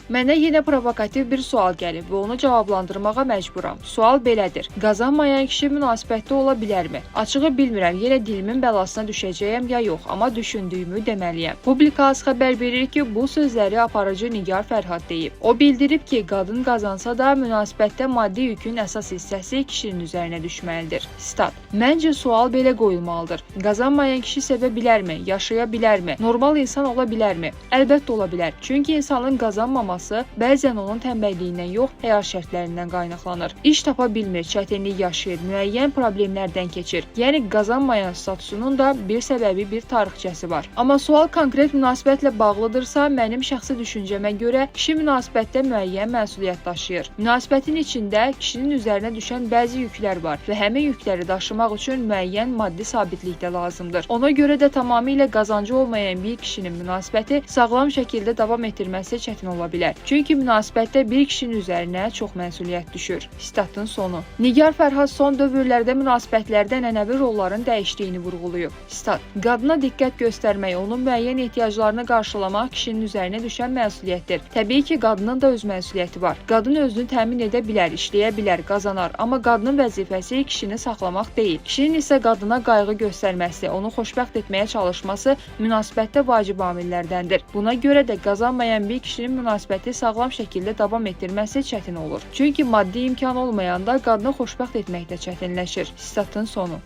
Mənə yenə provokativ bir sual gəlib və onu cavablandırmağa məcburam. Sual belədir: qazanmayan kişi münasibətdə ola bilərmi? Açığı bilmirəm, yenə dilimin bəlasına düşəcəyəm ya yox, amma düşündüyümü deməliyəm. Publikası xəbər verir ki, bu sözləri aparıcı Nigar Fərhad deyib. O bildirib ki, qadın qazansa da münasibətdə maddi yükün əsas hissəsi kişinin üzərinə düşməlidir. Stat: Məncə sual belə qoyulmalıdır. Qazanmayan kişi sevə bilərmi? Yaşaya bilərmi? Normal insan ola bilərmi? Əlbəttə ola bilər. Çünki insanın qazanmaması bəzən onun tənbəlliyindən yox, həyat şərtlərindən qaynaqlanır. İş tapa bilmir, çətinlik yaşayır, müəyyən problemlərdən keçir. Yəni qazanmayan statusunun da bir səbəbi, bir tarixçəsi var. Amma sual konkret münasibətlə bağlıdırsa, mənim şəxsi düşüncəmə görə kişi münasibətdə müəyyən məsuliyyət daşıyır. Münasibətin içində kişinin üzərinə düşən bəzi yüklər var və həmin yükləri daşımaq üçün müəyyən maddi sabitlik də lazımdır. Ona görə də tamamilə qazancı olmayan bir kişinin münasibəti sağlam şəkildə davam etdirməsi çətin ola bilər. Çünki münasibətdə bir kişinin üzərinə çox məsuliyyət düşür. Statın sonu. Nigar Fərhad son dövrlərdə münasibətlərdə ənənəvi rolların dəyişdiyini vurğulayıb. Stat: qadına diqqət göstərmək, onun müəyyən ehtiyaclarını qarşılamaq kişinin üzərinə düşən məsuliyyətdir. Təbii ki, qadının da öz məsuliyyəti var. Qadın özünü təmin edə bilər, işləyə bilər, qazanar. Amma qadının vəzifəsi kişini saxlamaq deyil. Kişinin isə qadına qayğı göstərməsi, onu xoşbəxt etməyə çalışması münasibətdə vacib amillərdəndir. Buna görə də qazanmayan bir kişinin münasibəti sağlam şəkildə davam etdirməsi çətin olur. Çünki maddi imkan olmayanda qadını xoşbəxt etmək də çətinləşir. Statın sonu.